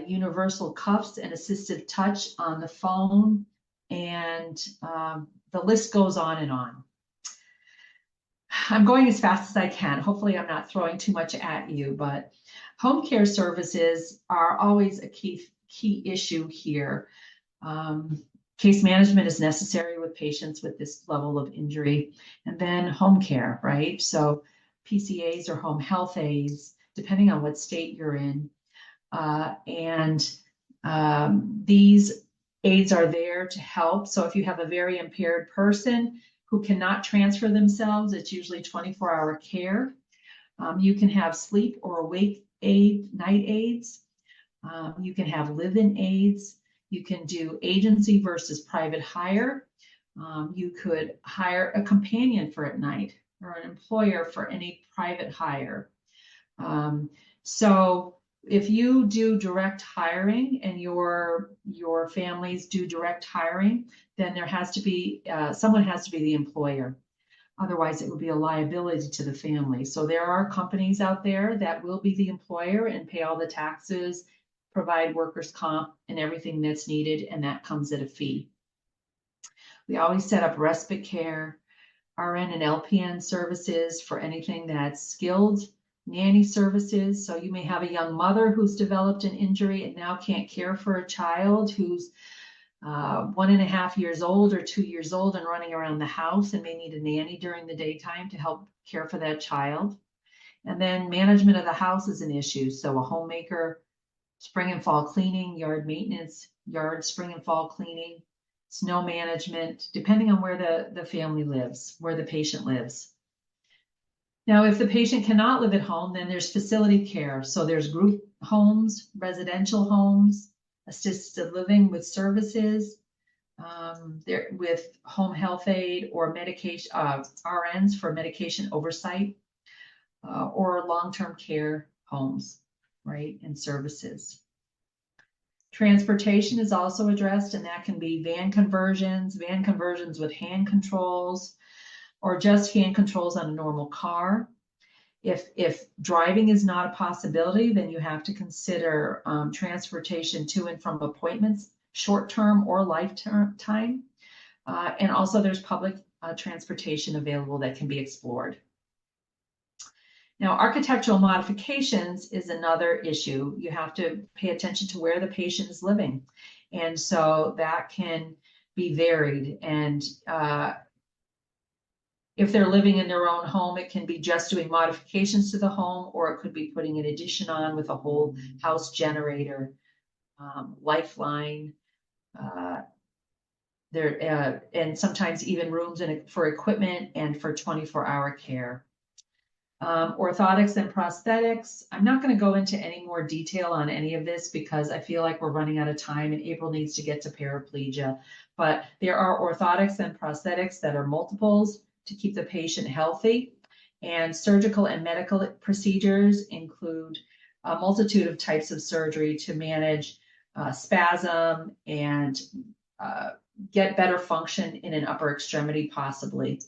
universal cuffs and assistive touch on the phone, and the list goes on and on. I'm going as fast as I can. Hopefully I'm not throwing too much at you, but home care services are always a key issue here. Case management is necessary with patients with this level of injury, and then home care, right? So PCAs or home health aides, depending on what state you're in. These aides are there to help. So if you have a very impaired person who cannot transfer themselves, it's usually 24-hour care. You can have sleep or awake night aides. You can have live-in aides. You can do agency versus private hire. You could hire a companion for at night or an employer for any private hire. So if you do direct hiring and your families do direct hiring, then there has to be, someone has to be the employer. Otherwise, it would be a liability to the family. So there are companies out there that will be the employer and pay all the taxes, provide workers' comp and everything that's needed, and that comes at a fee. We always set up respite care, RN and LPN services for anything that's skilled, nanny services. So you may have a young mother who's developed an injury and now can't care for a child who's 1.5 years old or 2 years old and running around the house and may need a nanny during the daytime to help care for that child. And then management of the house is an issue. So a homemaker, spring and fall cleaning, yard maintenance, spring and fall cleaning, snow management, depending on where the family lives, where the patient lives. Now, if the patient cannot live at home, then there's facility care. So there's group homes, residential homes, assisted living with services, with home health aid or medication, RNs for medication oversight, or long-term care homes, right, and services. Transportation is also addressed, and that can be van conversions with hand controls, or just hand controls on a normal car. If driving is not a possibility, then you have to consider transportation to and from appointments, short-term or lifetime. And also there's public transportation available that can be explored. Now, architectural modifications is another issue. You have to pay attention to where the patient is living. And so that can be varied. And if they're living in their own home, it can be just doing modifications to the home, or it could be putting an addition on with a whole house generator, lifeline, and sometimes even rooms for equipment and for 24-hour care. Orthotics and prosthetics. I'm not going to go into any more detail on any of this because I feel like we're running out of time and April needs to get to paraplegia. But there are orthotics and prosthetics that are multiples to keep the patient healthy. And surgical and medical procedures include a multitude of types of surgery to manage spasm and get better function in an upper extremity possibly,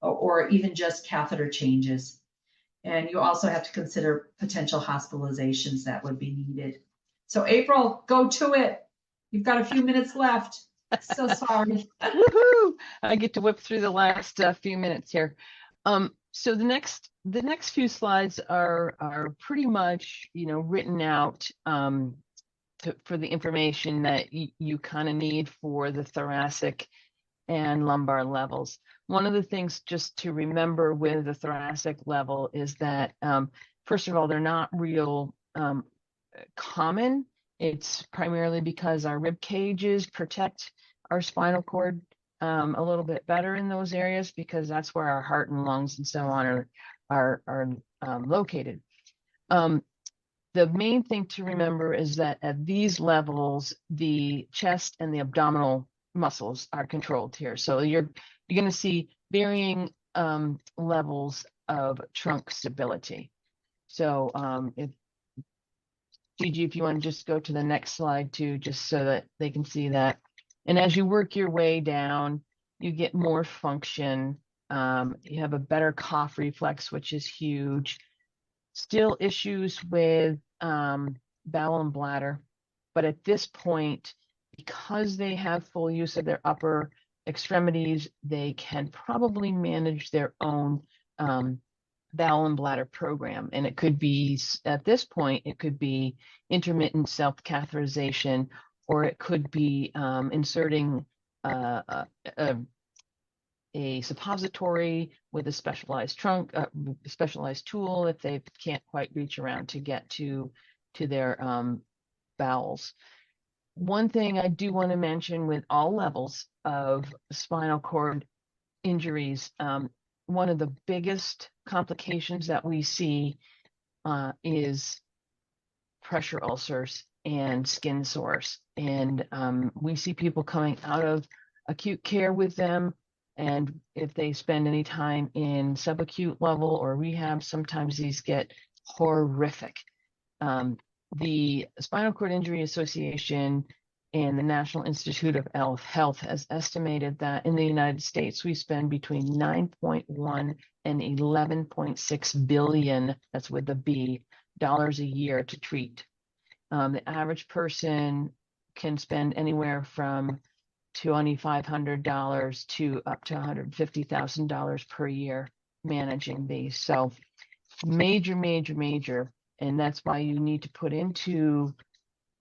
or even just catheter changes. And you also have to consider potential hospitalizations that would be needed. So April, go to it. You've got a few minutes left. So sorry. Woohoo! I get to whip through the last few minutes here. So the next few slides are pretty much, written out for the information that you kind of need for the thoracic and lumbar levels. One of the things just to remember with the thoracic level is that, first of all, they're not real common. It's primarily because our rib cages protect our spinal cord a little bit better in those areas, because that's where our heart and lungs and so on are located. The main thing to remember is that at these levels, the chest and the abdominal muscles are controlled here. So you're going to see varying levels of trunk stability. So Gigi, if you want to just go to the next slide too, just so that they can see that. And as you work your way down, you get more function. You have a better cough reflex, which is huge. Still issues with bowel and bladder, but at this point, because they have full use of their upper extremities, they can probably manage their own bowel and bladder program. And it could be, at this point, it could be intermittent self-catheterization, or it could be inserting a suppository with a specialized trunk, specialized tool if they can't quite reach around to get to their bowels. One thing I do want to mention with all levels of spinal cord injuries, one of the biggest complications that we see is pressure ulcers and skin sores. And we see people coming out of acute care with them. And if they spend any time in subacute level or rehab, sometimes these get horrific. The Spinal Cord Injury Association and the National Institute of Health has estimated that in the United States, we spend between 9.1 and 11.6 billion, that's with a B, dollars a year to treat. The average person can spend anywhere from $2,500 to up to $150,000 per year managing these. So major, major, major. And that's why you need to put into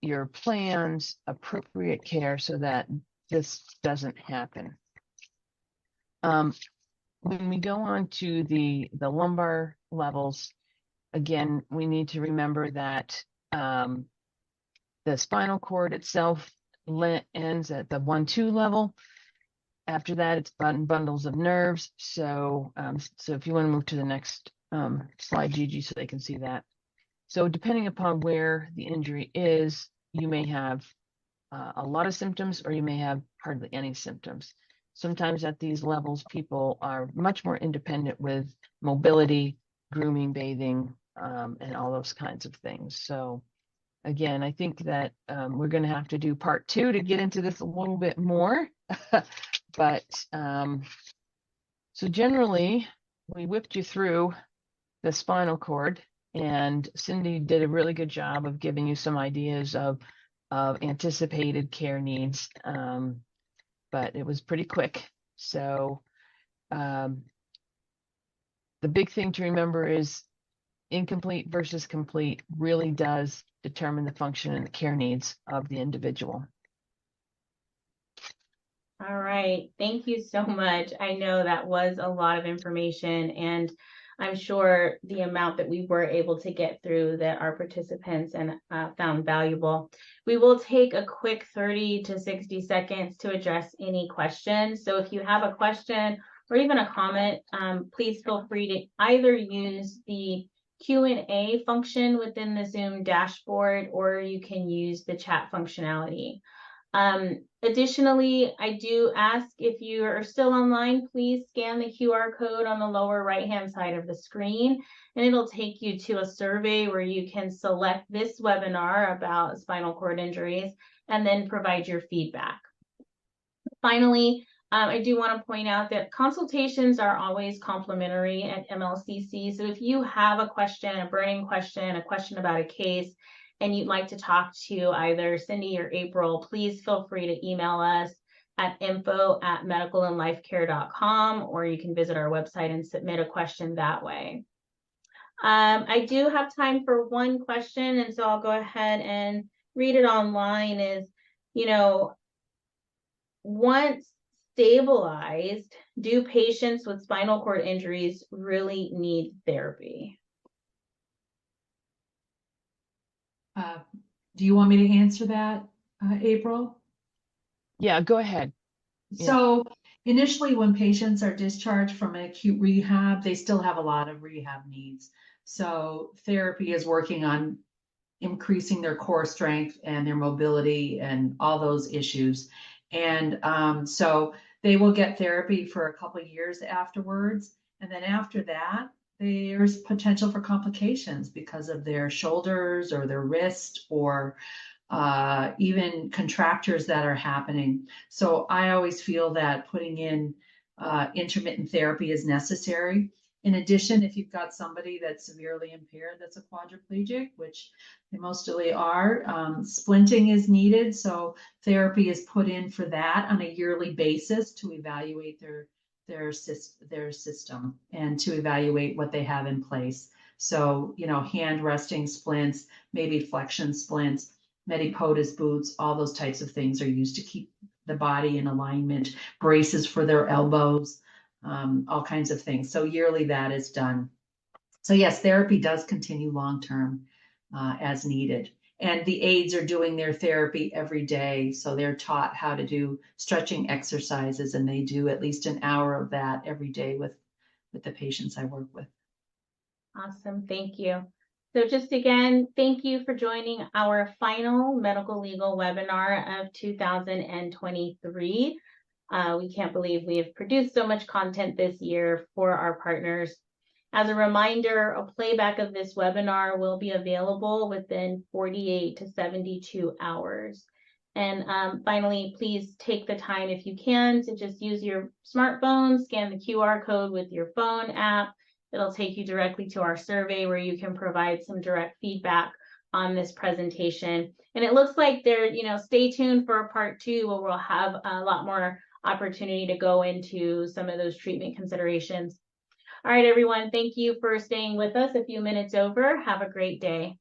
your plans appropriate care so that this doesn't happen. When we go on to the lumbar levels, again, we need to remember that the spinal cord itself ends at the 1-2 level. After that, it's bundles of nerves. So, so if you want to move to the next slide, Gigi, so they can see that. So depending upon where the injury is, you may have a lot of symptoms, or you may have hardly any symptoms. Sometimes at these levels, people are much more independent with mobility, grooming, bathing, and all those kinds of things. So again, I think that we're going to have to do part 2 to get into this a little bit more. But so generally, we whipped you through the spinal cord. And Cindy did a really good job of giving you some ideas of anticipated care needs, but it was pretty quick. So the big thing to remember is incomplete versus complete really does determine the function and the care needs of the individual. All right, thank you so much. I know that was a lot of information, and I'm sure the amount that we were able to get through that our participants and found valuable. We will take a quick 30 to 60 seconds to address any questions. So if you have a question or even a comment, please feel free to either use the Q&A function within the Zoom dashboard, or you can use the chat functionality. Additionally, I do ask, if you are still online, please scan the QR code on the lower right-hand side of the screen, and it'll take you to a survey where you can select this webinar about spinal cord injuries and then provide your feedback. Finally, I do want to point out that consultations are always complimentary at MLCC. So if you have a question, a burning question, a question about a case, and you'd like to talk to either Cindy or April, please feel free to email us at info@medicalandlifecare.com, or you can visit our website and submit a question that way. I do have time for one question, and so I'll go ahead and read it online. Is, once stabilized, do patients with spinal cord injuries really need therapy? Do you want me to answer that, April? Yeah, go ahead. So initially, when patients are discharged from an acute rehab, they still have a lot of rehab needs. So therapy is working on increasing their core strength and their mobility and all those issues. And so they will get therapy for a couple of years afterwards. And then after that, there's potential for complications because of their shoulders or their wrist, or even contractures that are happening. So I always feel that putting in intermittent therapy is necessary. In addition, if you've got somebody that's severely impaired, that's a quadriplegic, which they mostly are, splinting is needed. So therapy is put in for that on a yearly basis to evaluate their system and to evaluate what they have in place. So, hand resting splints, maybe flexion splints, medipotus boots, all those types of things are used to keep the body in alignment, braces for their elbows, all kinds of things. So yearly that is done. So yes, therapy does continue long-term as needed. And the aides are doing their therapy every day. So they're taught how to do stretching exercises, and they do at least an hour of that every day with the patients I work with. Awesome, thank you. So just again, thank you for joining our final medical legal webinar of 2023. We can't believe we have produced so much content this year for our partners. As a reminder, a playback of this webinar will be available within 48 to 72 hours. And finally, please take the time, if you can, to just use your smartphone, scan the QR code with your phone app. It'll take you directly to our survey where you can provide some direct feedback on this presentation. And it looks like stay tuned for part 2, where we'll have a lot more opportunity to go into some of those treatment considerations. All right, everyone, thank you for staying with us a few minutes over. Have a great day.